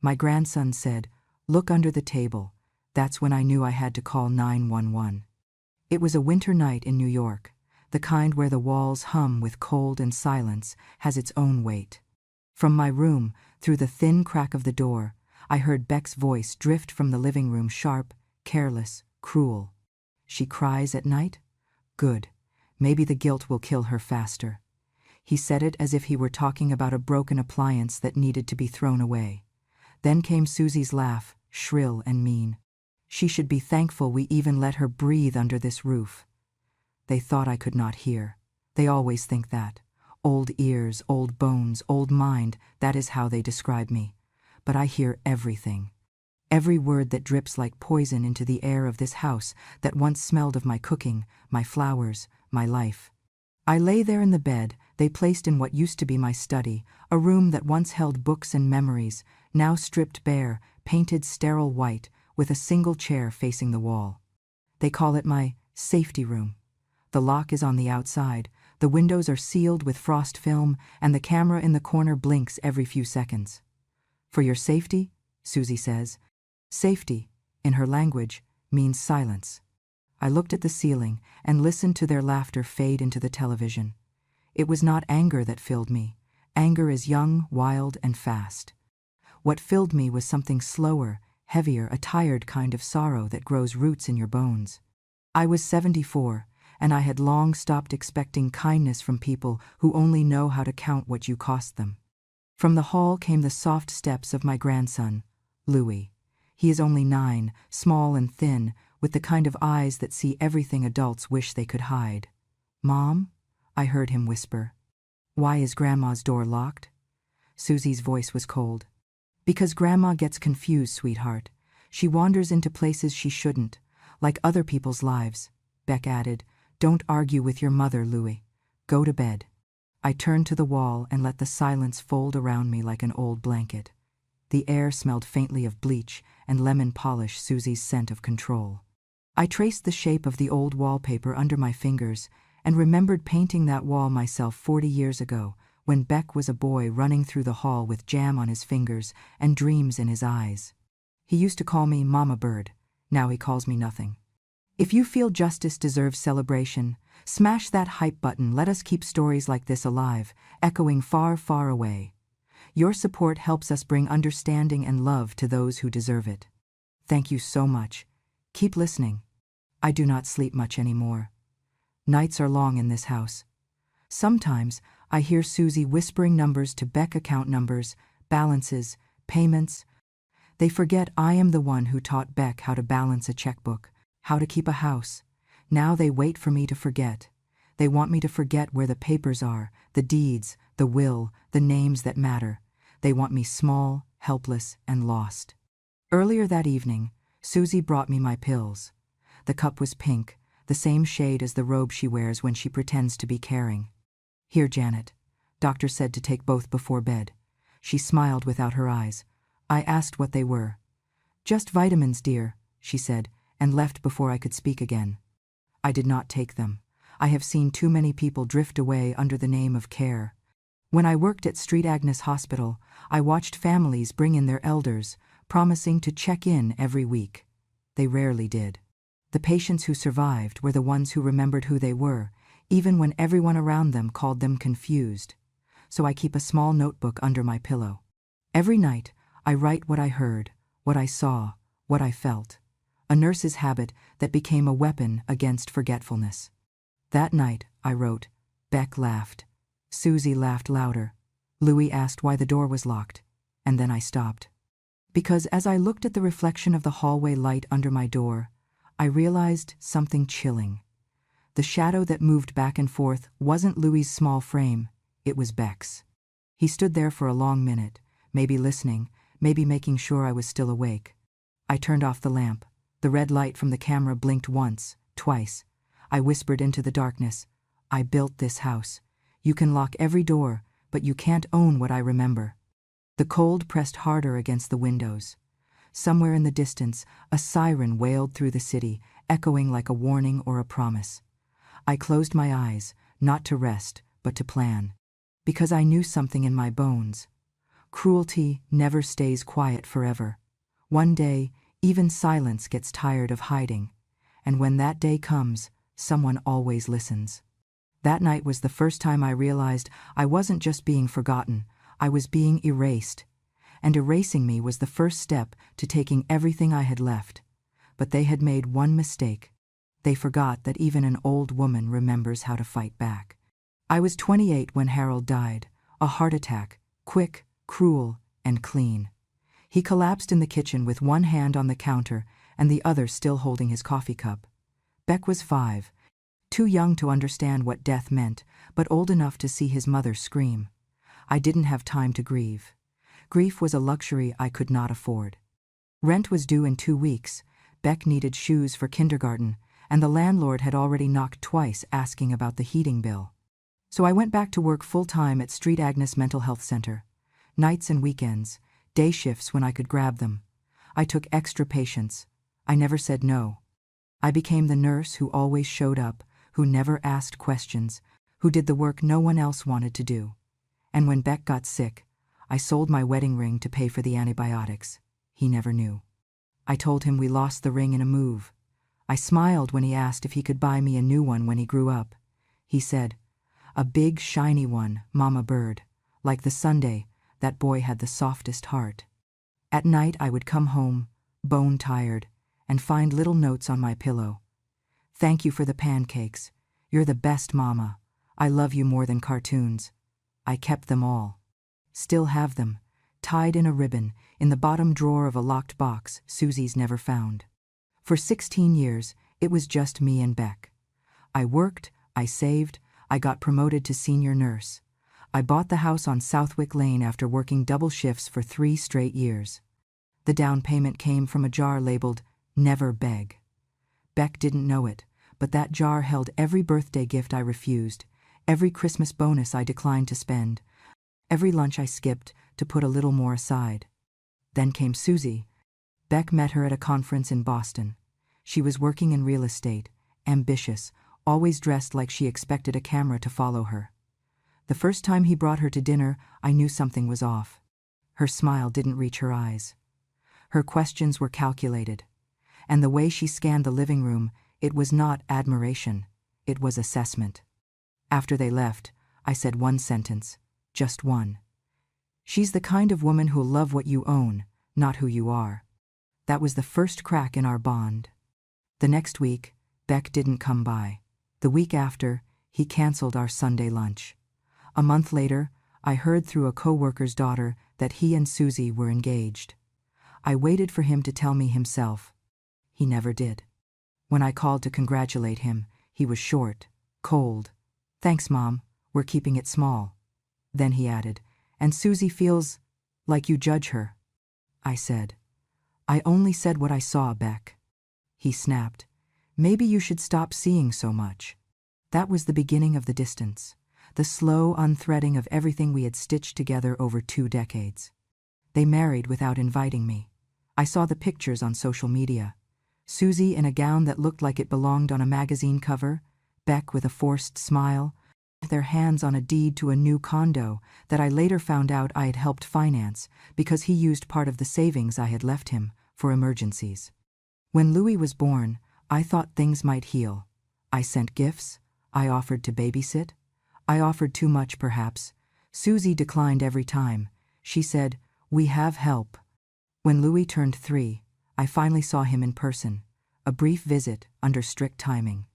My grandson said, "Look under the table." That's when I knew I had to call 911. It was a winter night in New York, the kind where the walls hum with cold and silence has its own weight. From my room, through the thin crack of the door, I heard Beck's voice drift from the living room, sharp, careless, cruel. "She cries at night? Good. Maybe the guilt will kill her faster." He said it as if he were talking about a broken appliance that needed to be thrown away. Then came Susie's laugh, shrill and mean. "She should be thankful we even let her breathe under this roof." They thought I could not hear. They always think that. Old ears, old bones, old mind, that is how they describe me. But I hear everything. Every word that drips like poison into the air of this house that once smelled of my cooking, my flowers, my life. I lay there in the bed they placed in what used to be my study, a room that once held books and memories, now stripped bare, painted sterile white, with a single chair facing the wall. They call it my safety room. The lock is on the outside, the windows are sealed with frost film, and the camera in the corner blinks every few seconds. "For your safety," Susie says. Safety, in her language, means silence. I looked at the ceiling and listened to their laughter fade into the television. It was not anger that filled me. Anger is young, wild, and fast. What filled me was something slower, heavier, a tired kind of sorrow that grows roots in your bones. I was 74, and I had long stopped expecting kindness from people who only know how to count what you cost them. From the hall came the soft steps of my grandson, Louis. He is only 9, small and thin, with the kind of eyes that see everything adults wish they could hide. "Mom?" I heard him whisper. "Why is Grandma's door locked?" Susie's voice was cold. "Because Grandma gets confused, sweetheart. She wanders into places she shouldn't, like other people's lives." Beck added, "Don't argue with your mother, Louis. Go to bed." I turned to the wall and let the silence fold around me like an old blanket. The air smelled faintly of bleach and lemon polish, Susie's scent of control. I traced the shape of the old wallpaper under my fingers and remembered painting that wall myself 40 years ago, when Beck was a boy running through the hall with jam on his fingers and dreams in his eyes. He used to call me Mama Bird. Now he calls me nothing. If you feel justice deserves celebration, smash that hype button. Let us keep stories like this alive, echoing far, far away. Your support helps us bring understanding and love to those who deserve it. Thank you so much. Keep listening. I do not sleep much anymore. Nights are long in this house. Sometimes I hear Susie whispering numbers to Beck, account numbers, balances, payments. They forget I am the one who taught Beck how to balance a checkbook, how to keep a house. Now they wait for me to forget. They want me to forget where the papers are, the deeds, the will, the names that matter. They want me small, helpless, and lost. Earlier that evening, Susie brought me my pills. The cup was pink, the same shade as the robe she wears when she pretends to be caring. "Here, Janet. Doctor said to take both before bed." She smiled without her eyes. I asked what they were. "Just vitamins, dear," she said, and left before I could speak again. I did not take them. I have seen too many people drift away under the name of care. When I worked at St. Agnes Hospital, I watched families bring in their elders, promising to check in every week. They rarely did. The patients who survived were the ones who remembered who they were, even when everyone around them called them confused. So I keep a small notebook under my pillow. Every night, I write what I heard, what I saw, what I felt. A nurse's habit that became a weapon against forgetfulness. That night, I wrote. Beck laughed. Susie laughed louder. Louis asked why the door was locked, and then I stopped. Because as I looked at the reflection of the hallway light under my door, I realized something chilling. The shadow that moved back and forth wasn't Louis's small frame, it was Beck's. He stood there for a long minute, maybe listening, maybe making sure I was still awake. I turned off the lamp. The red light from the camera blinked once, twice. I whispered into the darkness, "I built this house. You can lock every door, but you can't own what I remember." The cold pressed harder against the windows. Somewhere in the distance, a siren wailed through the city, echoing like a warning or a promise. I closed my eyes, not to rest, but to plan. Because I knew something in my bones. Cruelty never stays quiet forever. One day, even silence gets tired of hiding. And when that day comes, someone always listens. That night was the first time I realized I wasn't just being forgotten, I was being erased. And erasing me was the first step to taking everything I had left. But they had made one mistake. They forgot that even an old woman remembers how to fight back. I was 28 when Harold died, a heart attack, quick, cruel, and clean. He collapsed in the kitchen with one hand on the counter and the other still holding his coffee cup. Beck was 5, too young to understand what death meant, but old enough to see his mother scream. I didn't have time to grieve. Grief was a luxury I could not afford. Rent was due in 2 weeks, Beck needed shoes for kindergarten, and the landlord had already knocked twice asking about the heating bill. So I went back to work full-time at St. Agnes Mental Health Center. Nights and weekends, day shifts when I could grab them. I took extra patients. I never said no. I became the nurse who always showed up, who never asked questions, who did the work no one else wanted to do. And when Beck got sick, I sold my wedding ring to pay for the antibiotics. He never knew. I told him we lost the ring in a move. I smiled when he asked if he could buy me a new one when he grew up. He said, "A big, shiny one, Mama Bird. Like the Sunday, that boy had the softest heart." At night I would come home, bone-tired, and find little notes on my pillow. "Thank you for the pancakes. You're the best, Mama. I love you more than cartoons." I kept them all. Still have them, tied in a ribbon, in the bottom drawer of a locked box Susie's never found. For 16 years, it was just me and Beck. I worked, I saved, I got promoted to senior nurse. I bought the house on Southwick Lane after working double shifts for 3 straight years. The down payment came from a jar labeled, "Never Beg." Beck didn't know it, but that jar held every birthday gift I refused, every Christmas bonus I declined to spend, every lunch I skipped to put a little more aside. Then came Susie. Beck met her at a conference in Boston. She was working in real estate, ambitious, always dressed like she expected a camera to follow her. The first time he brought her to dinner, I knew something was off. Her smile didn't reach her eyes. Her questions were calculated. And the way she scanned the living room, it was not admiration, it was assessment. After they left, I said one sentence, just one. "She's the kind of woman who'll love what you own, not who you are." That was the first crack in our bond. The next week, Beck didn't come by. The week after, he canceled our Sunday lunch. A month later, I heard through a co-worker's daughter that he and Susie were engaged. I waited for him to tell me himself. He never did. When I called to congratulate him, he was short, cold. "Thanks, Mom, we're keeping it small." Then he added, "And Susie feels like you judge her." I said, "I only said what I saw, Beck." He snapped, "Maybe you should stop seeing so much." That was the beginning of the distance, the slow unthreading of everything we had stitched together over 2 decades. They married without inviting me. I saw the pictures on social media. Susie in a gown that looked like it belonged on a magazine cover, Beck with a forced smile, their hands on a deed to a new condo that I later found out I had helped finance because he used part of the savings I had left him for emergencies. When Louis was born, I thought things might heal. I sent gifts. I offered to babysit. I offered too much, perhaps. Susie declined every time. She said, "We have help." When Louis turned 3, I finally saw him in person, a brief visit under strict timing.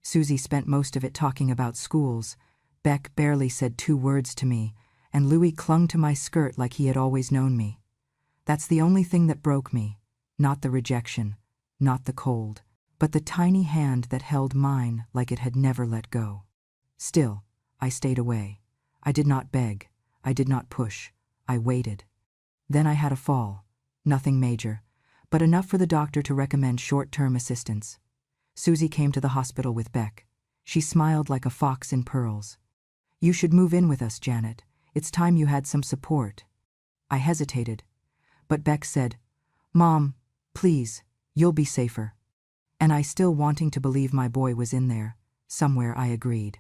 Susie spent most of it talking about schools. Beck barely said 2 words to me, and Louis clung to my skirt like he had always known me. That's the only thing that broke me, not the rejection, not the cold, but the tiny hand that held mine like it had never let go. Still, I stayed away. I did not beg. I did not push. I waited. Then I had a fall. Nothing major, but enough for the doctor to recommend short-term assistance. Susie came to the hospital with Beck. She smiled like a fox in pearls. "You should move in with us, Janet. It's time you had some support." I hesitated, but Beck said, "Mom, please, you'll be safer." And I, still wanting to believe my boy was in there, somewhere, I agreed.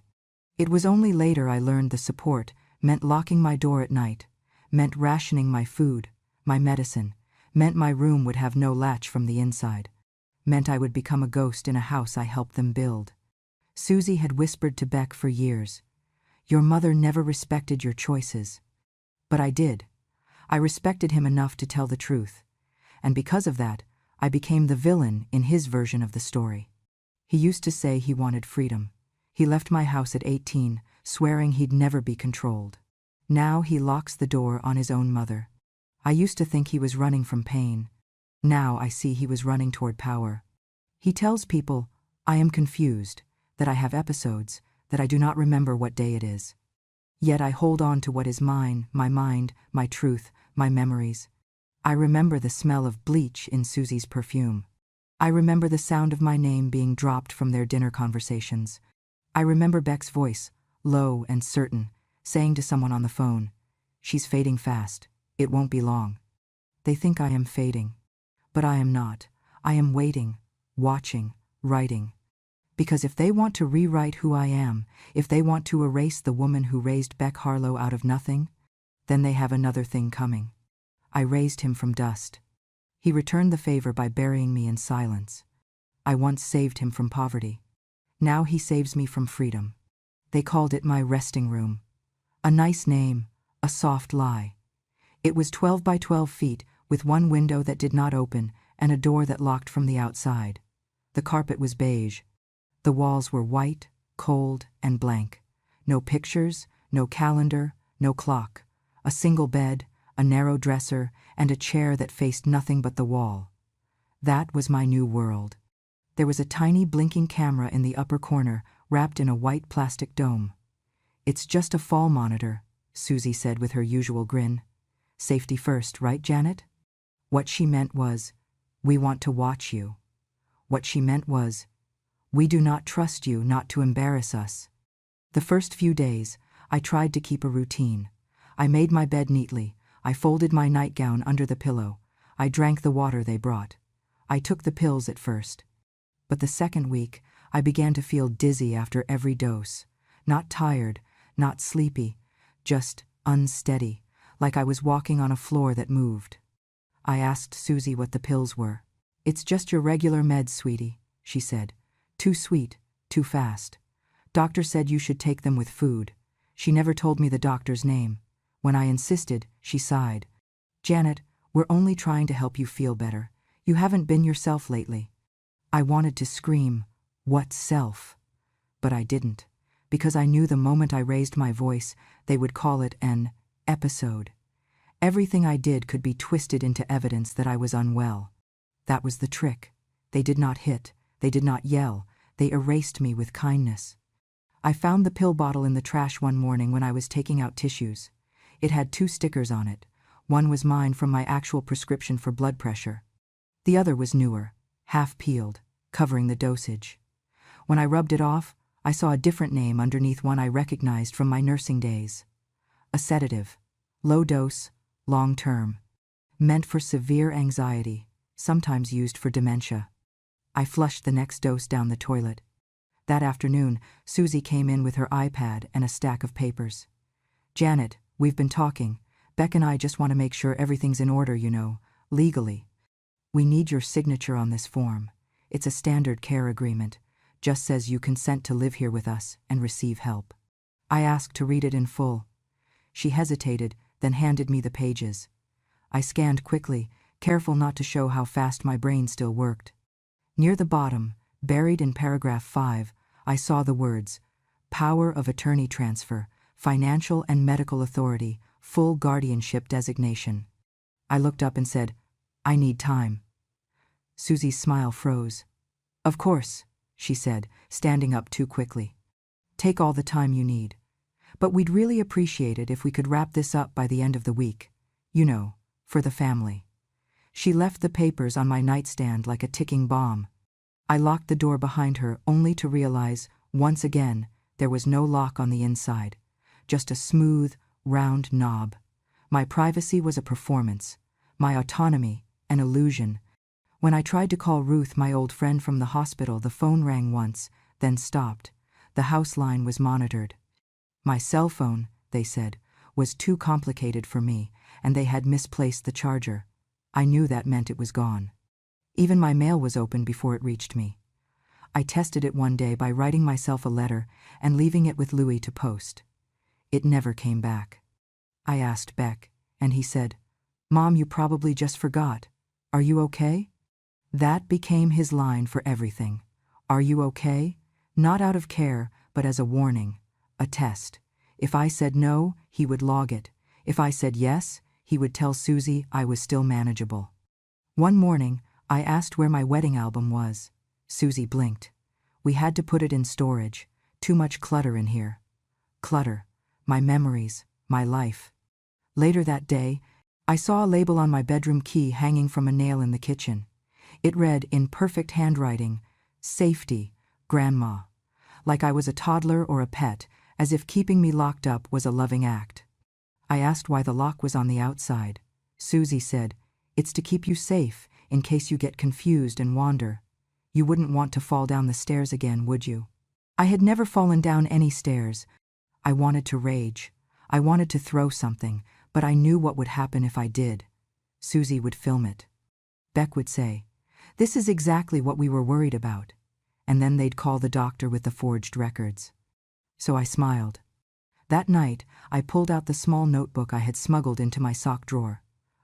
It was only later I learned the support meant locking my door at night, meant rationing my food, my medicine, meant my room would have no latch from the inside, meant I would become a ghost in a house I helped them build. Susie had whispered to Beck for years, "Your mother never respected your choices." But I did. I respected him enough to tell the truth. And because of that, I became the villain in his version of the story. He used to say he wanted freedom. He left my house at 18, swearing he'd never be controlled. Now he locks the door on his own mother. I used to think he was running from pain. Now I see he was running toward power. He tells people, "I am confused, that I have episodes, that I do not remember what day it is." Yet I hold on to what is mine, my mind, my truth, my memories. I remember the smell of bleach in Susie's perfume. I remember the sound of my name being dropped from their dinner conversations. I remember Beck's voice, low and certain, saying to someone on the phone, "She's fading fast. It won't be long." They think I am fading. But I am not. I am waiting, watching, writing. Because if they want to rewrite who I am, if they want to erase the woman who raised Beck Harlow out of nothing, then they have another thing coming. I raised him from dust. He returned the favor by burying me in silence. I once saved him from poverty. Now he saves me from freedom. They called it my resting room. A nice name, a soft lie. It was 12 by 12 feet, with one window that did not open and a door that locked from the outside. The carpet was beige. The walls were white, cold, and blank. No pictures, no calendar, no clock. A single bed, a narrow dresser, and a chair that faced nothing but the wall. That was my new world. There was a tiny blinking camera in the upper corner, wrapped in a white plastic dome. "It's just a fall monitor," Susie said with her usual grin. "Safety first, right, Janet?" What she meant was, "We want to watch you." What she meant was, "We do not trust you not to embarrass us." The first few days, I tried to keep a routine. I made my bed neatly. I folded my nightgown under the pillow. I drank the water they brought. I took the pills at first. But the second week, I began to feel dizzy after every dose. Not tired, not sleepy, just unsteady, like I was walking on a floor that moved. I asked Susie what the pills were. "It's just your regular meds, sweetie," she said. "Too sweet, too fast. Doctor said you should take them with food." She never told me the doctor's name. When I insisted, she sighed. "Janet, we're only trying to help you feel better. You haven't been yourself lately." I wanted to scream, "What self?" But I didn't, because I knew the moment I raised my voice, they would call it an episode. Everything I did could be twisted into evidence that I was unwell. That was the trick. They did not hit, they did not yell, they erased me with kindness. I found the pill bottle in the trash one morning when I was taking out tissues. It had 2 stickers on it. One was mine from my actual prescription for blood pressure. The other was newer, half peeled, covering the dosage. When I rubbed it off, I saw a different name underneath one I recognized from my nursing days. A sedative, low dose, long term, meant for severe anxiety, sometimes used for dementia. I flushed the next dose down the toilet. That afternoon, Susie came in with her iPad and a stack of papers. "Janet, we've been talking. Beck and I just want to make sure everything's in order, you know, legally. We need your signature on this form. It's a standard care agreement. Just says you consent to live here with us and receive help." I asked to read it in full. She hesitated, then handed me the pages. I scanned quickly, careful not to show how fast my brain still worked. Near the bottom, buried in paragraph 5, I saw the words, "Power of attorney transfer, financial and medical authority, full guardianship designation." I looked up and said, "I need time." Susie's smile froze. "Of course," she said, standing up too quickly. "Take all the time you need. But we'd really appreciate it if we could wrap this up by the end of the week. You know, for the family." She left the papers on my nightstand like a ticking bomb. I locked the door behind her only to realize, once again, there was no lock on the inside. Just a smooth, round knob. My privacy was a performance. My autonomy, an illusion. When I tried to call Ruth, my old friend from the hospital, the phone rang once, then stopped. The house line was monitored. My cell phone, they said, was too complicated for me, and they had misplaced the charger. I knew that meant it was gone. Even my mail was open before it reached me. I tested it one day by writing myself a letter and leaving it with Louis to post. It never came back. I asked Beck, and he said, "Mom, you probably just forgot. Are you okay?" That became his line for everything. Are you okay? Not out of care, but as a warning, a test. If I said no, he would log it. If I said yes, he would tell Susie I was still manageable. One morning, I asked where my wedding album was. Susie blinked. We had to put it in storage. Too much clutter in here. Clutter. My memories. My life. Later that day, I saw a label on my bedroom key hanging from a nail in the kitchen. It read in perfect handwriting, "Safety, Grandma," like I was a toddler or a pet, as if keeping me locked up was a loving act. I asked why the lock was on the outside. Susie said, "It's to keep you safe, in case you get confused and wander. You wouldn't want to fall down the stairs again, would you?" I had never fallen down any stairs. I wanted to rage. I wanted to throw something, but I knew what would happen if I did. Susie would film it. Beck would say, "This is exactly what we were worried about." And then they'd call the doctor with the forged records. So I smiled. That night, I pulled out the small notebook I had smuggled into my sock drawer.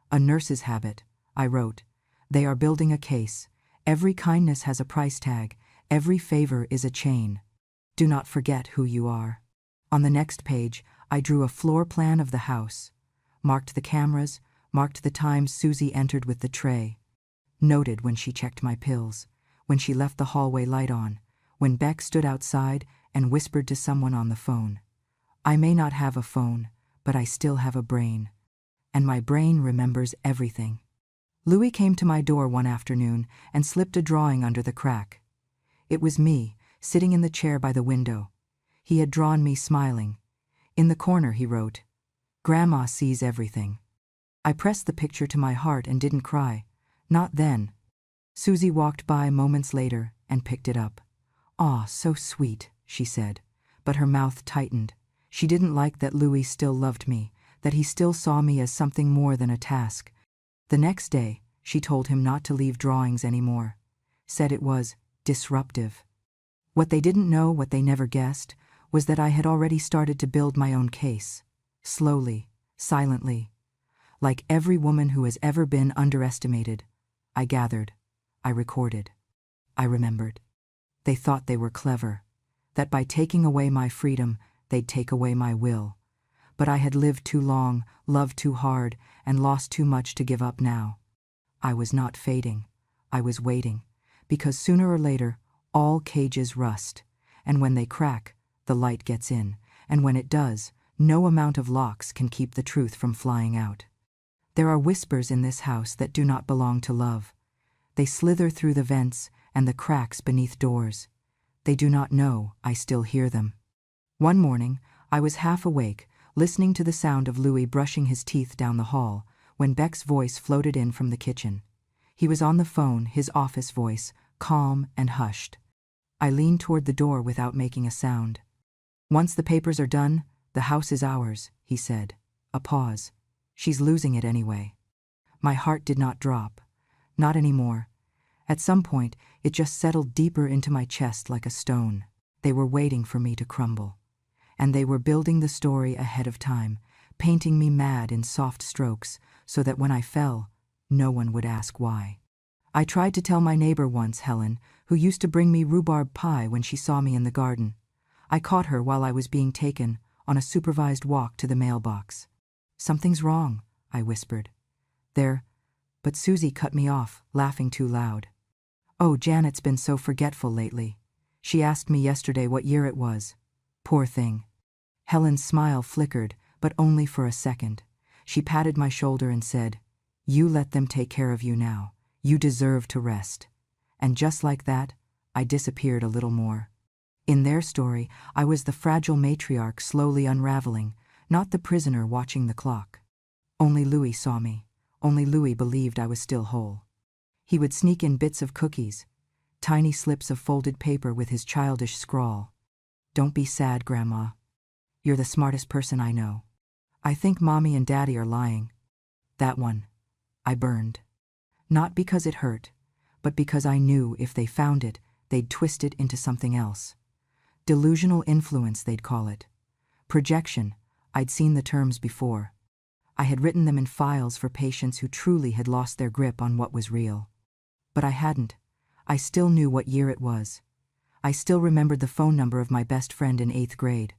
"A nurse's habit," I wrote. "They are building a case. Every kindness has a price tag. Every favor is a chain. Do not forget who you are." On the next page, I drew a floor plan of the house, marked the cameras, marked the times Susie entered with the tray, noted when she checked my pills, when she left the hallway light on, when Beck stood outside and whispered to someone on the phone. I may not have a phone, but I still have a brain. And my brain remembers everything. Louis came to my door one afternoon and slipped a drawing under the crack. It was me, sitting in the chair by the window. He had drawn me smiling. In the corner he wrote, "Grandma sees everything." I pressed the picture to my heart and didn't cry. Not then. Susie walked by moments later and picked it up. "Aw, so sweet," she said, but her mouth tightened. She didn't like that Louis still loved me, that he still saw me as something more than a task. The next day, she told him not to leave drawings anymore. Said it was disruptive. What they didn't know, what they never guessed, was that I had already started to build my own case. Slowly, silently. Like every woman who has ever been underestimated, I gathered, I recorded, I remembered. They thought they were clever, that by taking away my freedom, they'd take away my will. But I had lived too long, loved too hard, and lost too much to give up now. I was not fading. I was waiting, because sooner or later, all cages rust, and when they crack, the light gets in, and when it does, no amount of locks can keep the truth from flying out. There are whispers in this house that do not belong to love. They slither through the vents and the cracks beneath doors. They do not know I still hear them. One morning, I was half awake, listening to the sound of Louis brushing his teeth down the hall, when Beck's voice floated in from the kitchen. He was on the phone, his office voice, calm and hushed. I leaned toward the door without making a sound. "Once the papers are done, the house is ours," he said. A pause. "She's losing it anyway." My heart did not drop. Not anymore. At some point, it just settled deeper into my chest like a stone. They were waiting for me to crumble. And they were building the story ahead of time, painting me mad in soft strokes, so that when I fell, no one would ask why. I tried to tell my neighbor once, Helen, who used to bring me rhubarb pie when she saw me in the garden. I caught her while I was being taken on a supervised walk to the mailbox. "Something's wrong," I whispered. But Susie cut me off, laughing too loud. "Oh, Janet's been so forgetful lately. She asked me yesterday what year it was. Poor thing." Helen's smile flickered, but only for a second. She patted my shoulder and said, "You let them take care of you now. You deserve to rest." And just like that, I disappeared a little more. In their story, I was the fragile matriarch slowly unraveling, not the prisoner watching the clock. Only Louis saw me. Only Louis believed I was still whole. He would sneak in bits of cookies, tiny slips of folded paper with his childish scrawl. "Don't be sad, Grandma. You're the smartest person I know. I think Mommy and Daddy are lying. That one. I burned. Not because it hurt, but because I knew if they found it, they'd twist it into something else. Delusional influence, they'd call it. Projection. I'd seen the terms before. I had written them in files for patients who truly had lost their grip on what was real. But I hadn't. I still knew what year it was. I still remembered the phone number of my best friend in 8th grade.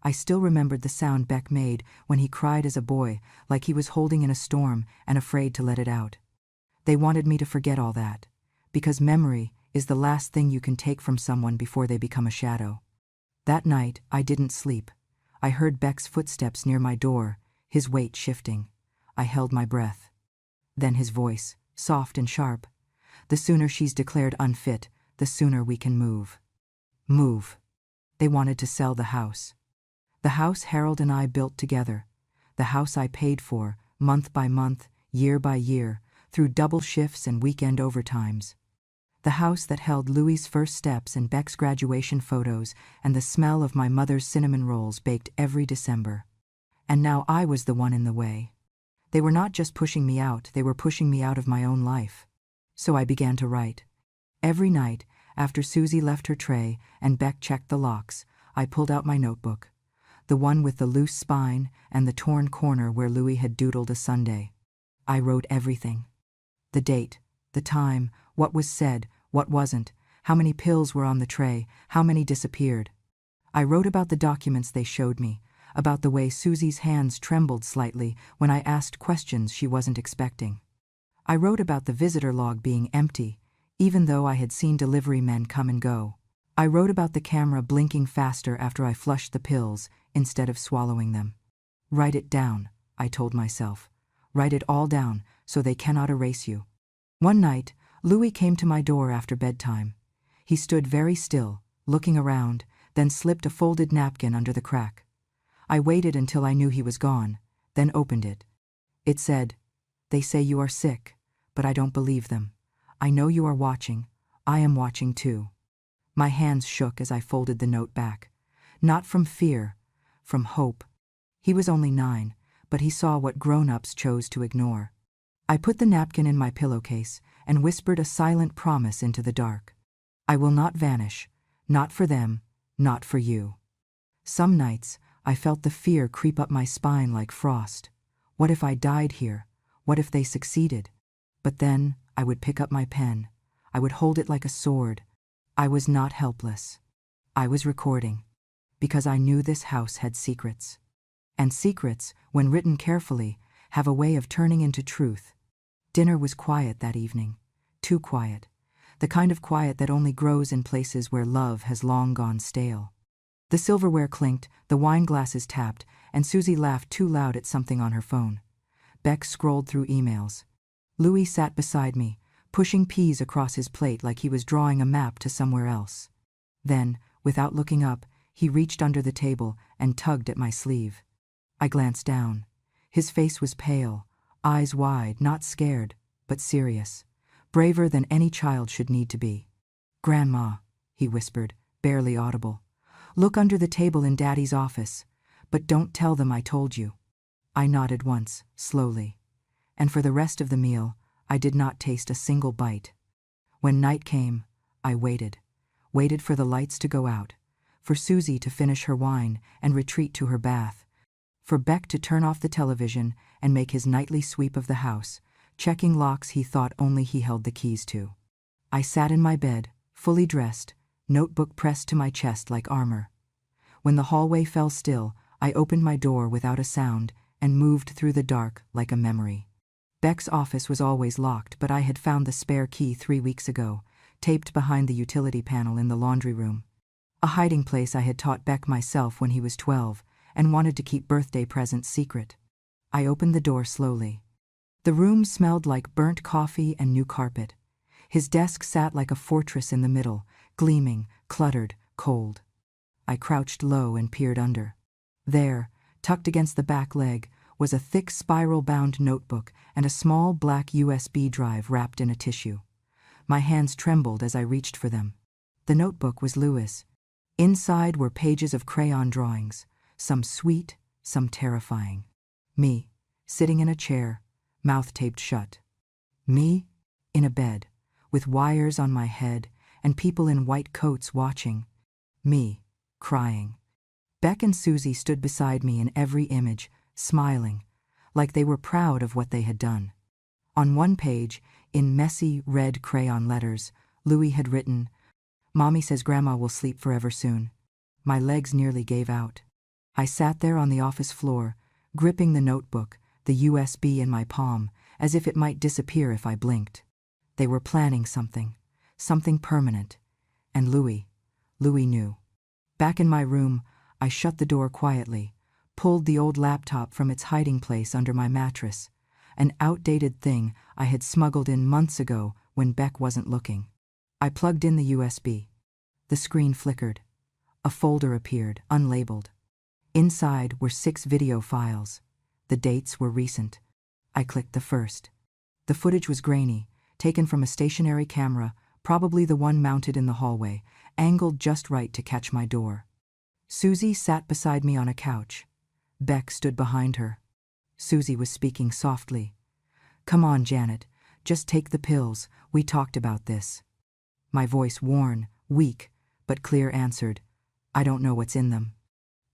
I still remembered the sound Beck made when he cried as a boy, like he was holding in a storm and afraid to let it out. They wanted me to forget all that, because memory is the last thing you can take from someone before they become a shadow. That night, I didn't sleep. I heard Beck's footsteps near my door, his weight shifting. I held my breath. Then his voice, soft and sharp. The sooner she's declared unfit, the sooner we can move. Move. They wanted to sell the house. The house Harold and I built together. The house I paid for, month by month, year by year, through double shifts and weekend overtimes. The house that held Louis's first steps and Beck's graduation photos and the smell of my mother's cinnamon rolls baked every December. And now I was the one in the way. They were not just pushing me out, they were pushing me out of my own life. So I began to write. Every night, after Susie left her tray and Beck checked the locks, I pulled out my notebook. The one with the loose spine and the torn corner where Louis had doodled a Sunday. I wrote everything. The date, the time, what was said, what wasn't, how many pills were on the tray, how many disappeared. I wrote about the documents they showed me, about the way Susie's hands trembled slightly when I asked questions she wasn't expecting. I wrote about the visitor log being empty, even though I had seen delivery men come and go. I wrote about the camera blinking faster after I flushed the pills instead of swallowing them. Write it down, I told myself. Write it all down so they cannot erase you. One night, Louis came to my door after bedtime. He stood very still, looking around, then slipped a folded napkin under the crack. I waited until I knew he was gone, then opened it. It said, "They say you are sick, but I don't believe them. I know you are watching. I am watching too." My hands shook as I folded the note back. Not from fear, from hope. He was only 9, but he saw what grown-ups chose to ignore. I put the napkin in my pillowcase and whispered a silent promise into the dark. I will not vanish, not for them, not for you. Some nights, I felt the fear creep up my spine like frost. What if I died here? What if they succeeded? But then, I would pick up my pen. I would hold it like a sword. I was not helpless. I was recording. Because I knew this house had secrets. And secrets, when written carefully, have a way of turning into truth. Dinner was quiet that evening. Too quiet. The kind of quiet that only grows in places where love has long gone stale. The silverware clinked, the wine glasses tapped, and Susie laughed too loud at something on her phone. Beck scrolled through emails. Louis sat beside me, pushing peas across his plate like he was drawing a map to somewhere else. Then, without looking up, he reached under the table and tugged at my sleeve. I glanced down. His face was pale, eyes wide, not scared, but serious. Braver than any child should need to be. "Grandma," he whispered, barely audible. "Look under the table in Daddy's office, but don't tell them I told you." I nodded once, slowly. And for the rest of the meal, I did not taste a single bite. When night came, I waited. Waited for the lights to go out, for Susie to finish her wine and retreat to her bath, for Beck to turn off the television and make his nightly sweep of the house, checking locks he thought only he held the keys to. I sat in my bed, fully dressed, notebook pressed to my chest like armor. When the hallway fell still, I opened my door without a sound and moved through the dark like a memory. Beck's office was always locked, but I had found the spare key 3 weeks ago, taped behind the utility panel in the laundry room. A hiding place I had taught Beck myself when he was 12 and wanted to keep birthday presents secret. I opened the door slowly. The room smelled like burnt coffee and new carpet. His desk sat like a fortress in the middle, gleaming, cluttered, cold. I crouched low and peered under. There, tucked against the back leg, was a thick spiral-bound notebook and a small black USB drive wrapped in a tissue. My hands trembled as I reached for them. The notebook was Louis'. Inside were pages of crayon drawings, some sweet, some terrifying. Me, sitting in a chair, mouth taped shut. Me, in a bed, with wires on my head and people in white coats watching. Me, crying. Beck and Susie stood beside me in every image, smiling, like they were proud of what they had done. On one page, in messy red crayon letters, Louis had written, "Mommy says Grandma will sleep forever soon." My legs nearly gave out. I sat there on the office floor, gripping the notebook, the USB in my palm, as if it might disappear if I blinked. They were planning something permanent. And Louis knew. Back in my room, I shut the door quietly, pulled the old laptop from its hiding place under my mattress, an outdated thing I had smuggled in months ago when Beck wasn't looking. I plugged in the USB. The screen flickered. A folder appeared, unlabeled. Inside were 6 video files. The dates were recent. I clicked the first. The footage was grainy, taken from a stationary camera, probably the one mounted in the hallway, angled just right to catch my door. Susie sat beside me on a couch. Beck stood behind her. Susie was speaking softly. "Come on, Janet. Just take the pills. We talked about this." My voice worn, weak, but clear answered, "I don't know what's in them."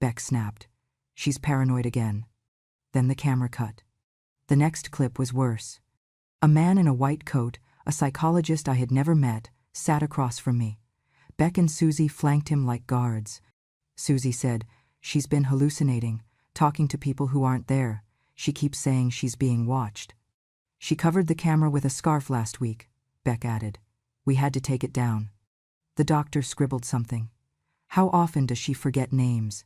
Beck snapped. "She's paranoid again." Then the camera cut. The next clip was worse. A man in a white coat, a psychologist I had never met, sat across from me. Beck and Susie flanked him like guards. Susie said, "She's been hallucinating, talking to people who aren't there. She keeps saying she's being watched." "She covered the camera with a scarf last week," Beck added. "We had to take it down." The doctor scribbled something. How often does she forget names?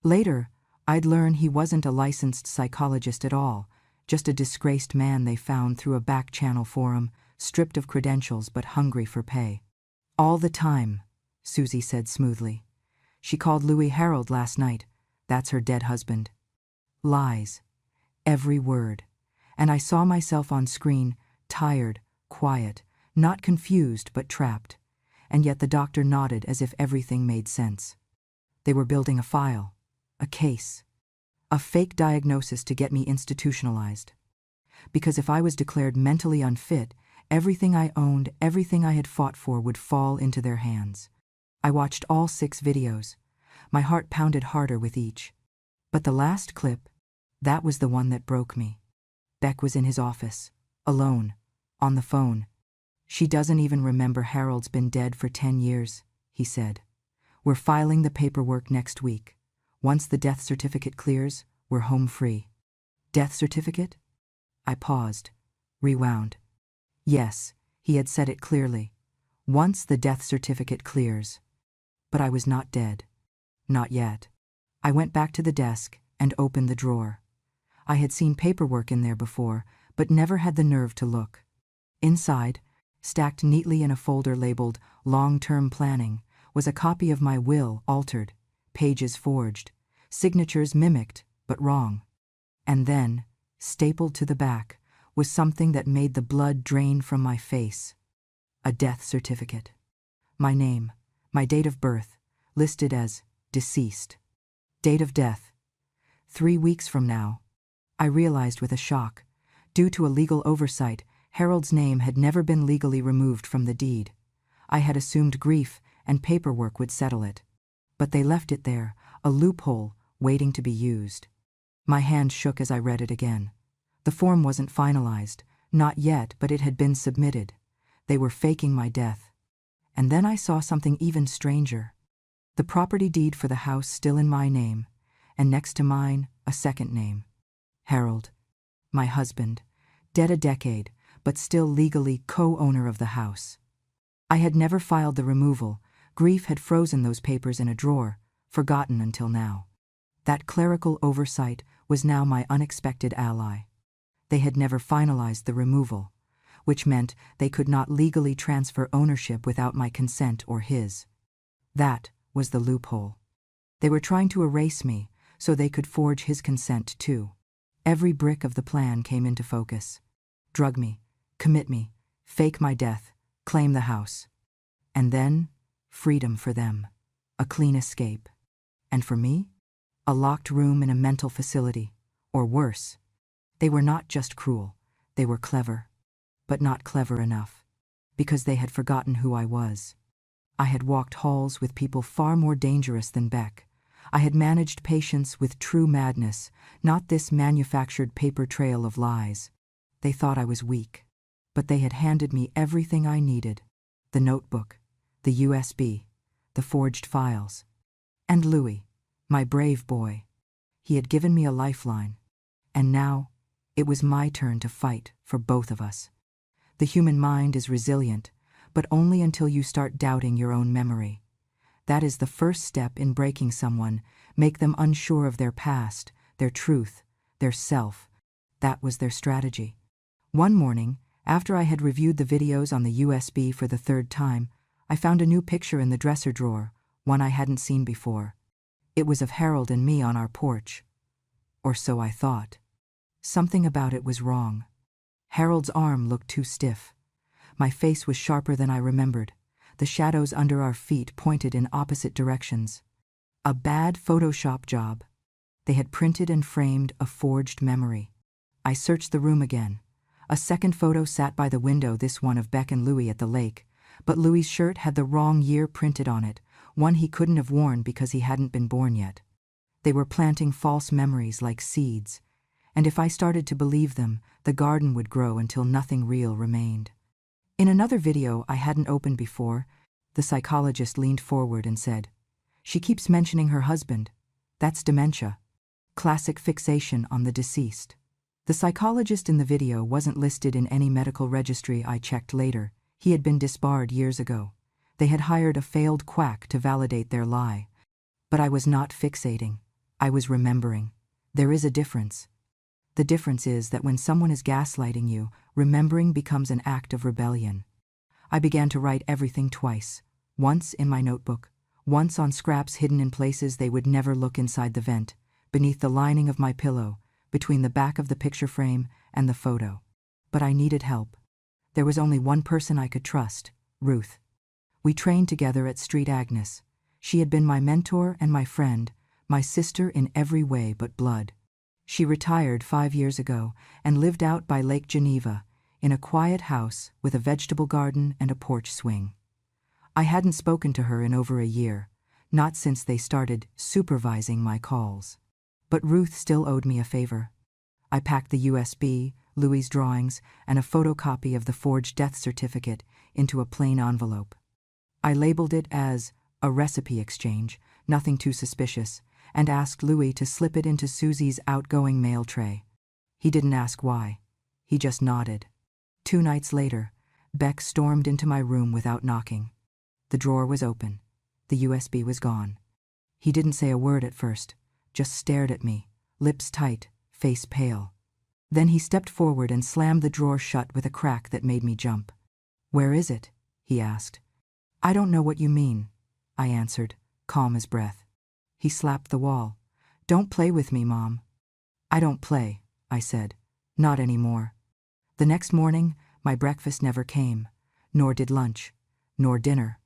Later, I'd learn he wasn't a licensed psychologist at all, just a disgraced man they found through a back-channel forum, stripped of credentials but hungry for pay. "All the time," Susie said smoothly. "She called Louis Harold last night. That's her dead husband." Lies. Every word. And I saw myself on screen, tired, quiet, not confused but trapped. And yet the doctor nodded as if everything made sense. They were building a file, a case, a fake diagnosis to get me institutionalized. Because if I was declared mentally unfit, everything I owned, everything I had fought for would fall into their hands. I watched all 6 videos. My heart pounded harder with each. But the last clip, that was the one that broke me. Beck was in his office, alone, on the phone. "She doesn't even remember Harold's been dead for 10 years, he said. "We're filing the paperwork next week. Once the death certificate clears, we're home free." Death certificate? I paused, rewound. Yes, he had said it clearly. Once the death certificate clears. But I was not dead. Not yet. I went back to the desk and opened the drawer. I had seen paperwork in there before, but never had the nerve to look. Inside, stacked neatly in a folder labeled "Long-Term Planning," was a copy of my will altered, pages forged, signatures mimicked but wrong. And then, stapled to the back, was something that made the blood drain from my face. A death certificate. My name, my date of birth, listed as deceased. Date of death. 3 weeks from now. I realized with a shock. Due to a legal oversight, Harold's name had never been legally removed from the deed. I had assumed grief and paperwork would settle it. But they left it there, a loophole waiting to be used. My hand shook as I read it again. The form wasn't finalized, not yet, but it had been submitted. They were faking my death. And then I saw something even stranger. The property deed for the house still in my name, and next to mine, a second name. Harold. My husband. Dead a decade, but still legally co-owner of the house. I had never filed the removal. Grief had frozen those papers in a drawer, forgotten until now. That clerical oversight was now my unexpected ally. They had never finalized the removal, which meant they could not legally transfer ownership without my consent or his. That was the loophole. They were trying to erase me so they could forge his consent too. Every brick of the plan came into focus. Drug me, commit me, fake my death, claim the house. And then, freedom for them. A clean escape. And for me? A locked room in a mental facility. Or worse. They were not just cruel. They were clever, but not clever enough, because they had forgotten who I was. I had walked halls with people far more dangerous than Beck. I had managed patients with true madness, not this manufactured paper trail of lies. They thought I was weak, but they had handed me everything I needed: the notebook, the USB, the forged files. And Louis, my brave boy. He had given me a lifeline. And now, it was my turn to fight for both of us. The human mind is resilient, but only until you start doubting your own memory. That is the first step in breaking someone, make them unsure of their past, their truth, their self. That was their strategy. One morning, after I had reviewed the videos on the USB for the third time, I found a new picture in the dresser drawer, one I hadn't seen before. It was of Harold and me on our porch. Or so I thought. Something about it was wrong. Harold's arm looked too stiff. My face was sharper than I remembered. The shadows under our feet pointed in opposite directions. A bad Photoshop job. They had printed and framed a forged memory. I searched the room again. A second photo sat by the window, this one of Beck and Louis at the lake, but Louis's shirt had the wrong year printed on it, one he couldn't have worn because he hadn't been born yet. They were planting false memories like seeds, and if I started to believe them, the garden would grow until nothing real remained. In another video I hadn't opened before, the psychologist leaned forward and said, "She keeps mentioning her husband. That's dementia. Classic fixation on the deceased." The psychologist in the video wasn't listed in any medical registry. I checked later. He had been disbarred years ago. They had hired a failed quack to validate their lie. But I was not fixating. I was remembering. There is a difference. The difference is that when someone is gaslighting you, remembering becomes an act of rebellion. I began to write everything twice. Once in my notebook, once on scraps hidden in places they would never look, inside the vent, beneath the lining of my pillow, between the back of the picture frame and the photo. But I needed help. There was only one person I could trust: Ruth. We trained together at Street Agnes. She had been my mentor and my friend, my sister in every way but blood. She retired 5 years ago and lived out by Lake Geneva, in a quiet house with a vegetable garden and a porch swing. I hadn't spoken to her in over a year, not since they started supervising my calls. But Ruth still owed me a favor. I packed the USB, Louis's drawings, and a photocopy of the forged death certificate into a plain envelope. I labeled it as a recipe exchange, nothing too suspicious, and asked Louis to slip it into Susie's outgoing mail tray. He didn't ask why. He just nodded. 2 nights later, Beck stormed into my room without knocking. The drawer was open. The USB was gone. He didn't say a word at first, just stared at me, lips tight, face pale. Then he stepped forward and slammed the drawer shut with a crack that made me jump. "Where is it?" he asked. "I don't know what you mean," I answered, calm as breath. He slapped the wall. "Don't play with me, Mom." "I don't play," I said. "Not anymore." The next morning, my breakfast never came, nor did lunch, nor dinner.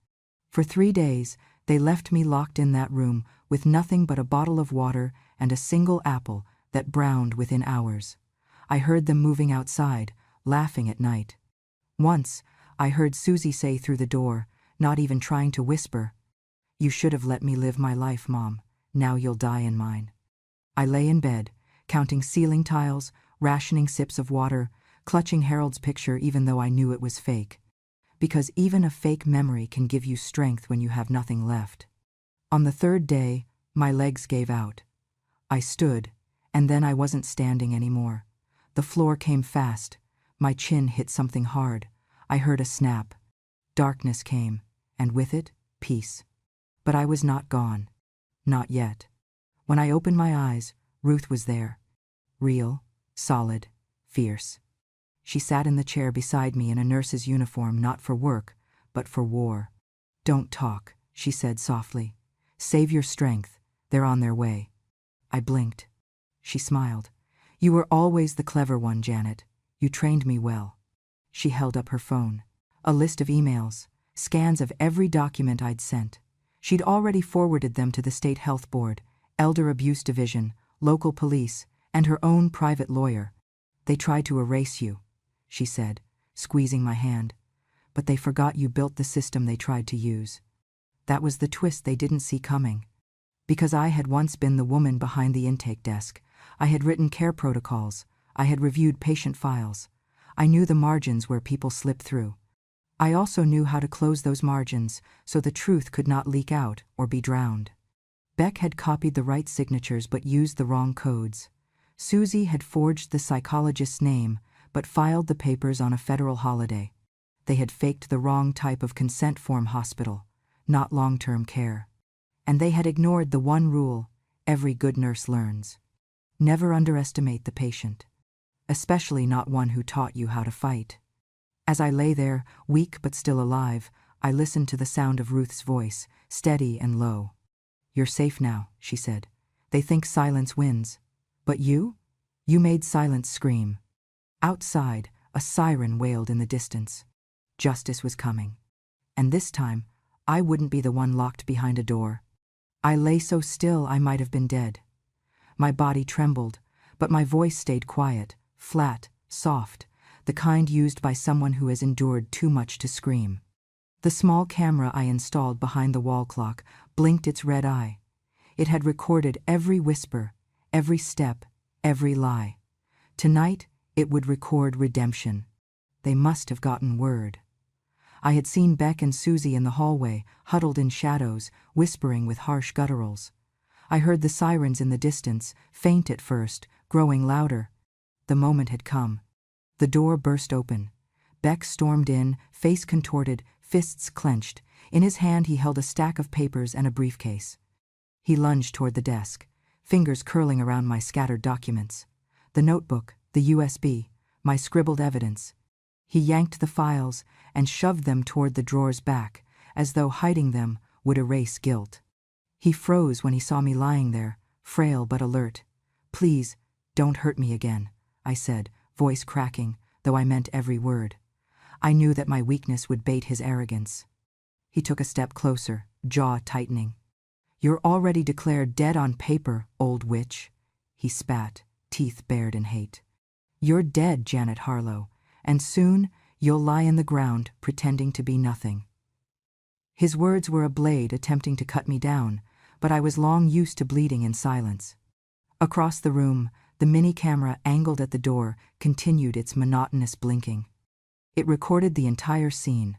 For 3 days, they left me locked in that room with nothing but a bottle of water and a single apple that browned within hours. I heard them moving outside, laughing at night. Once, I heard Susie say through the door, not even trying to whisper, "You should have let me live my life, Mom. Now you'll die in mine." I lay in bed, counting ceiling tiles, rationing sips of water, clutching Harold's picture even though I knew it was fake. Because even a fake memory can give you strength when you have nothing left. On the 3rd day, my legs gave out. I stood, and then I wasn't standing anymore. The floor came fast. My chin hit something hard. I heard a snap. Darkness came, and with it, peace. But I was not gone. Not yet. When I opened my eyes, Ruth was there. Real, solid, fierce. She sat in the chair beside me in a nurse's uniform, not for work, but for war. "Don't talk," she said softly. "Save your strength. They're on their way." I blinked. She smiled. "You were always the clever one, Janet. You trained me well." She held up her phone. A list of emails, scans of every document I'd sent. She'd already forwarded them to the State Health Board, Elder Abuse Division, local police, and her own private lawyer. "They tried to erase you," she said, squeezing my hand. But they forgot you built the system they tried to use. That was the twist they didn't see coming. Because I had once been the woman behind the intake desk. I had written care protocols. I had reviewed patient files. I knew the margins where people slip through. I also knew how to close those margins so the truth could not leak out or be drowned. Beck had copied the right signatures but used the wrong codes. Susie had forged the psychologist's name but filed the papers on a federal holiday. They had faked the wrong type of consent form hospital, not long-term care. And they had ignored the one rule every good nurse learns. Never underestimate the patient, especially not one who taught you how to fight. As I lay there, weak but still alive, I listened to the sound of Ruth's voice, steady and low. "You're safe now," she said. "They think silence wins. But you? You made silence scream." Outside, a siren wailed in the distance. Justice was coming. And this time, I wouldn't be the one locked behind a door. I lay so still I might have been dead. My body trembled, but my voice stayed quiet, flat, soft, the kind used by someone who has endured too much to scream. The small camera I installed behind the wall clock blinked its red eye. It had recorded every whisper, every step, every lie. Tonight, it would record redemption. They must have gotten word. I had seen Beck and Susie in the hallway, huddled in shadows, whispering with harsh gutturals. I heard the sirens in the distance, faint at first, growing louder. The moment had come. The door burst open. Beck stormed in, face contorted, fists clenched. In his hand he held a stack of papers and a briefcase. He lunged toward the desk, fingers curling around my scattered documents. The notebook, the USB, my scribbled evidence. He yanked the files and shoved them toward the drawer's back, as though hiding them would erase guilt. He froze when he saw me lying there, frail but alert. "Please, don't hurt me again," I said, voice cracking, though I meant every word. I knew that my weakness would bait his arrogance. He took a step closer, jaw tightening. "You're already declared dead on paper, old witch," he spat, teeth bared in hate. "You're dead, Janet Harlow, and soon you'll lie in the ground pretending to be nothing." His words were a blade attempting to cut me down, but I was long used to bleeding in silence. Across the room, the mini-camera angled at the door continued its monotonous blinking. It recorded the entire scene.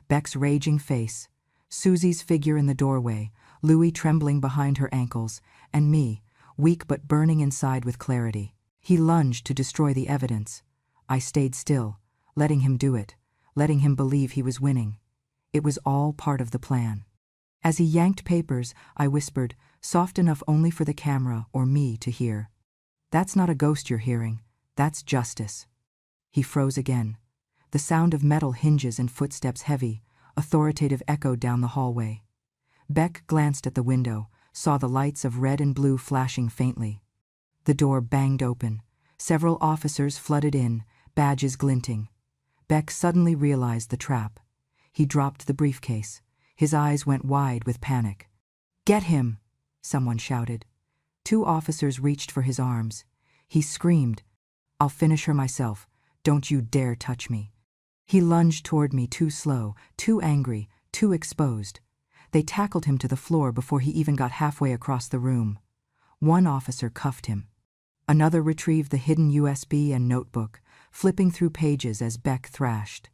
Beck's raging face, Susie's figure in the doorway, Louis trembling behind her ankles, and me, weak but burning inside with clarity. He lunged to destroy the evidence. I stayed still, letting him do it, letting him believe he was winning. It was all part of the plan. As he yanked papers, I whispered, soft enough only for the camera or me to hear. "That's not a ghost you're hearing. That's justice." He froze again. The sound of metal hinges and footsteps heavy, authoritative echoed down the hallway. Beck glanced at the window, saw the lights of red and blue flashing faintly. The door banged open. Several officers flooded in, badges glinting. Beck suddenly realized the trap. He dropped the briefcase. His eyes went wide with panic. "Get him!" someone shouted. 2 officers reached for his arms. He screamed, "I'll finish her myself. Don't you dare touch me." He lunged toward me too slow, too angry, too exposed. They tackled him to the floor before he even got halfway across the room. 1 officer cuffed him. Another retrieved the hidden USB and notebook, flipping through pages as Beck thrashed.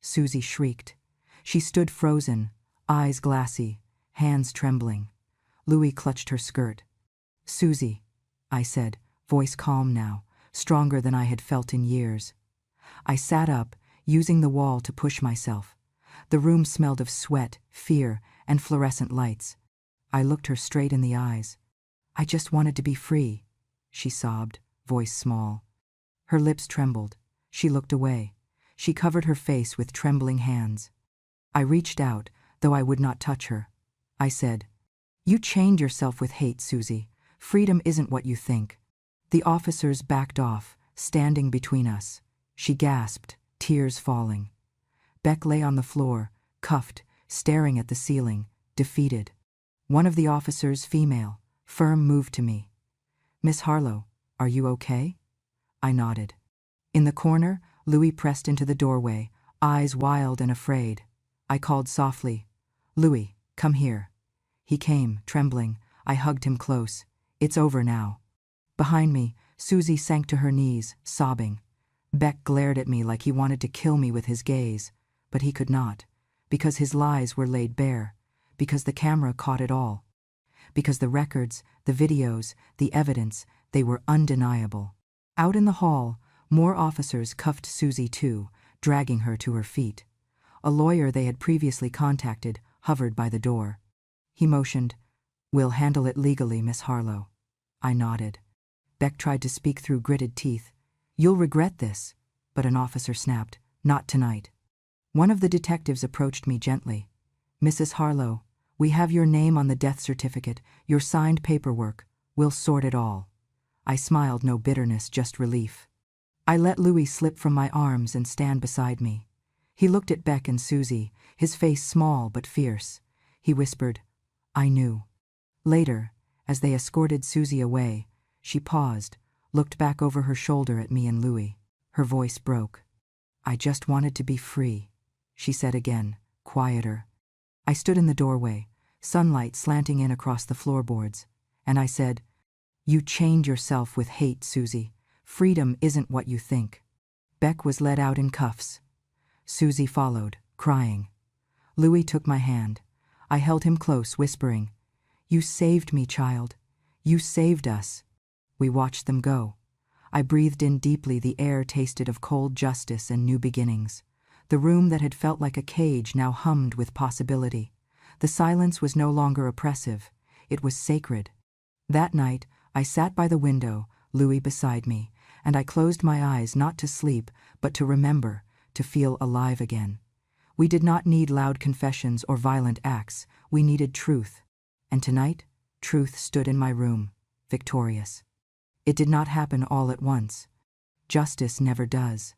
Susie shrieked. She stood frozen, eyes glassy, hands trembling. Louis clutched her skirt. "Susie," I said, voice calm now, stronger than I had felt in years. I sat up, using the wall to push myself. The room smelled of sweat, fear, and fluorescent lights. I looked her straight in the eyes. "I just wanted to be free," she sobbed, voice small. Her lips trembled. She looked away. She covered her face with trembling hands. I reached out, though I would not touch her. I said, "You chained yourself with hate, Susie. Freedom isn't what you think." The officers backed off, standing between us. She gasped, tears falling. Beck lay on the floor, cuffed, staring at the ceiling, defeated. One of the officers, female, firm, moved to me. "Miss Harlow, are you okay?" I nodded. In the corner, Louis pressed into the doorway, eyes wild and afraid. I called softly, "Louis, come here." He came, trembling. I hugged him close. "It's over now." Behind me, Susie sank to her knees, sobbing. Beck glared at me like he wanted to kill me with his gaze, but he could not, because his lies were laid bare, because the camera caught it all, because the records, the videos, the evidence, they were undeniable. Out in the hall, more officers cuffed Susie too, dragging her to her feet. A lawyer they had previously contacted hovered by the door. He motioned, "We'll handle it legally, Miss Harlow." I nodded. Beck tried to speak through gritted teeth. "You'll regret this," but an officer snapped, "Not tonight." One of the detectives approached me gently. "Mrs. Harlow, we have your name on the death certificate, your signed paperwork. We'll sort it all." I smiled, no bitterness, just relief. I let Louis slip from my arms and stand beside me. He looked at Beck and Susie, his face small but fierce. He whispered, "I knew." Later, as they escorted Susie away, she paused, looked back over her shoulder at me and Louis. Her voice broke. "I just wanted to be free," she said again, quieter. I stood in the doorway, sunlight slanting in across the floorboards, and I said, "You chained yourself with hate, Susie. Freedom isn't what you think." Beck was led out in cuffs. Susie followed, crying. Louis took my hand. I held him close, whispering, "You saved me, child. You saved us." We watched them go. I breathed in deeply. The air tasted of cold justice and new beginnings. The room that had felt like a cage now hummed with possibility. The silence was no longer oppressive. It was sacred. That night, I sat by the window, Louis beside me, and I closed my eyes not to sleep, but to remember, to feel alive again. We did not need loud confessions or violent acts. We needed truth. And tonight, truth stood in my room, victorious. It did not happen all at once. Justice never does.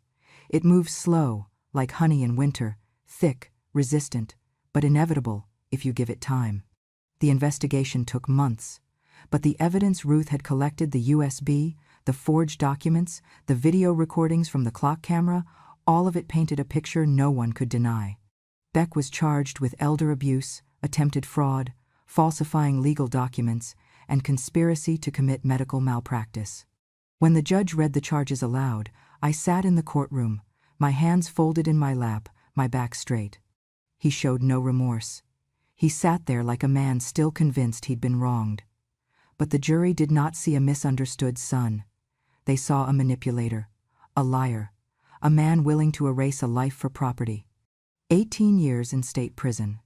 It moves slow, like honey in winter, thick, resistant, but inevitable if you give it time. The investigation took months, but the evidence Ruth had collected, the USB, the forged documents, the video recordings from the clock camera, all of it painted a picture no one could deny. Beck was charged with elder abuse, attempted fraud, falsifying legal documents, and conspiracy to commit medical malpractice. When the judge read the charges aloud, I sat in the courtroom, my hands folded in my lap, my back straight. He showed no remorse. He sat there like a man still convinced he'd been wronged. But the jury did not see a misunderstood son. They saw a manipulator, a liar, a man willing to erase a life for property. 18 years in state prison.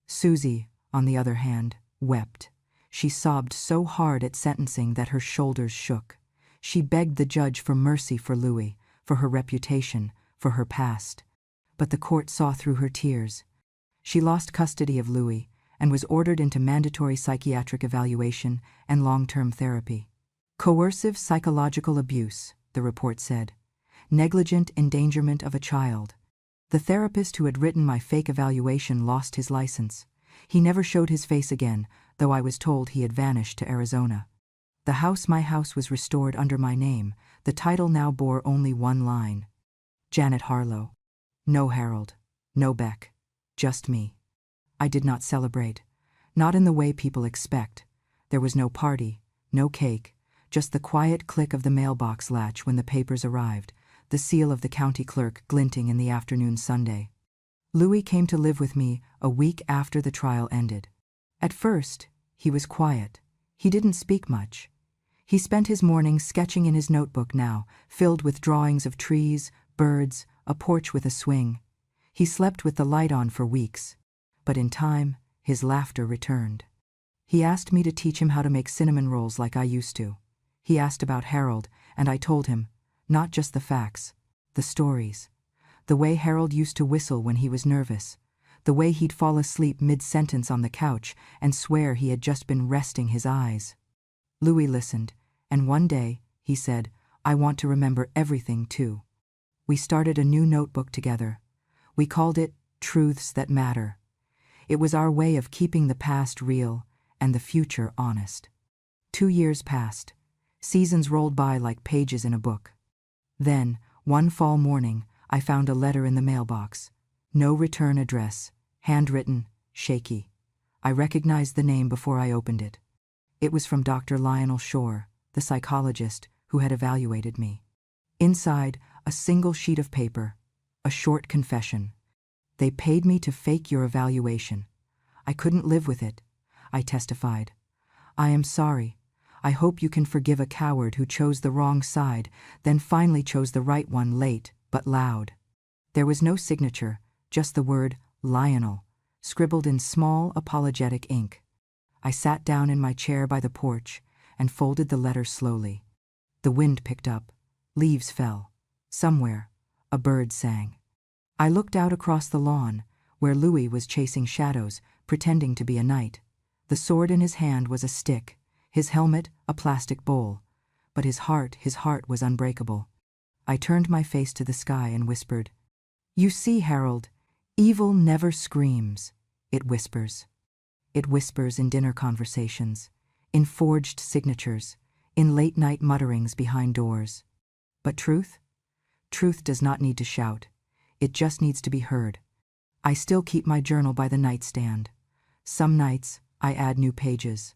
Susie, on the other hand, wept. She sobbed so hard at sentencing that her shoulders shook. She begged the judge for mercy for Louis, for her reputation, for her past. But the court saw through her tears. She lost custody of Louis and was ordered into mandatory psychiatric evaluation and long-term therapy. Coercive psychological abuse, the report said. Negligent endangerment of a child. The therapist who had written my fake evaluation lost his license. He never showed his face again, though I was told he had vanished to Arizona. The house, my house, was restored under my name. The title now bore only one line. Janet Harlow. No Harold. No Beck. Just me. I did not celebrate. Not in the way people expect. There was no party, no cake, just the quiet click of the mailbox latch when the papers arrived, the seal of the county clerk glinting in the afternoon Sunday. Louis came to live with me a week after the trial ended. At first, he was quiet. He didn't speak much. He spent his mornings sketching in his notebook now, filled with drawings of trees, birds, a porch with a swing. He slept with the light on for weeks. But in time, his laughter returned. He asked me to teach him how to make cinnamon rolls like I used to. He asked about Harold, and I told him, not just the facts, the stories. The way Harold used to whistle when he was nervous. The way he'd fall asleep mid-sentence on the couch and swear he had just been resting his eyes. Louis listened, and one day, he said, "I want to remember everything too." We started a new notebook together. We called it Truths That Matter. It was our way of keeping the past real and the future honest. 2 years passed. Seasons rolled by like pages in a book. Then, One fall morning, I found a letter in the mailbox. No return address, handwritten, shaky. I recognized the name before I opened it. It was from Dr. Lionel Shore, the psychologist who had evaluated me. Inside, a single sheet of paper, a short confession. They paid me to fake your evaluation. I couldn't live with it, I testified. I am sorry. I hope you can forgive a coward who chose the wrong side, then finally chose the right one late, but loud. There was no signature, just the word Lionel, scribbled in small, apologetic ink. I sat down in my chair by the porch and folded the letter slowly. The wind picked up. Leaves fell. Somewhere, a bird sang. I looked out across the lawn, where Louis was chasing shadows, pretending to be a knight. The sword in his hand was a stick, his helmet a plastic bowl, but his heart was unbreakable. I turned my face to the sky and whispered, "You see, Harold, evil never screams, it whispers. It whispers in dinner conversations, in forged signatures, in late-night mutterings behind doors. But truth? Truth does not need to shout. It just needs to be heard." I still keep my journal by the nightstand. Some nights, I add new pages.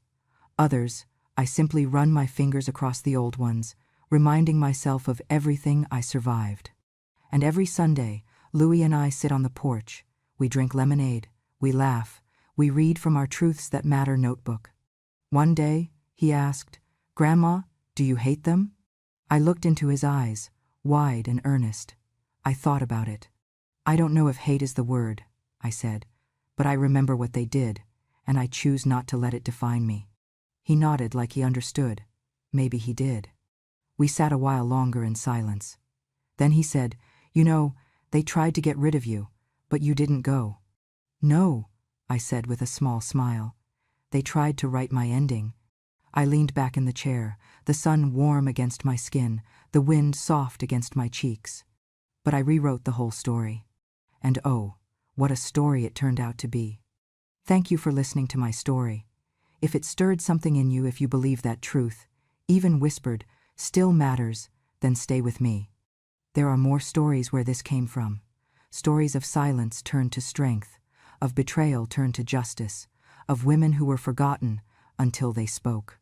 Others, I simply run my fingers across the old ones, reminding myself of everything I survived. And every Sunday, Louis and I sit on the porch. We drink lemonade, we laugh, we read from our Truths That Matter notebook. One day, he asked, "Grandma, do you hate them?" I looked into his eyes, wide and earnest. I thought about it. "I don't know if hate is the word," I said, "but I remember what they did, and I choose not to let it define me." He nodded like he understood. Maybe he did. We sat a while longer in silence. Then he said, "You know, they tried to get rid of you, but you didn't go." "No," I said with a small smile. "They tried to write my ending." I leaned back in the chair, the sun warm against my skin, the wind soft against my cheeks. But I rewrote the whole story. And oh, what a story it turned out to be. Thank you for listening to my story. If it stirred something in you, if you believe that truth, even whispered, still matters, then stay with me. There are more stories where this came from. Stories of silence turned to strength, of betrayal turned to justice, of women who were forgotten until they spoke.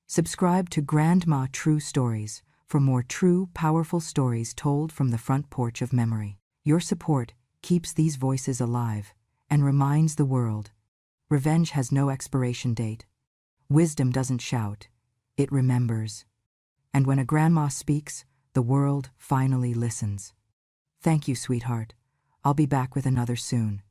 Subscribe to Grandma True Stories for more true, powerful stories told from the front porch of memory. Your support keeps these voices alive and reminds the world. Revenge has no expiration date. Wisdom doesn't shout, it remembers. And when a grandma speaks, the world finally listens. Thank you, sweetheart. I'll be back with another soon.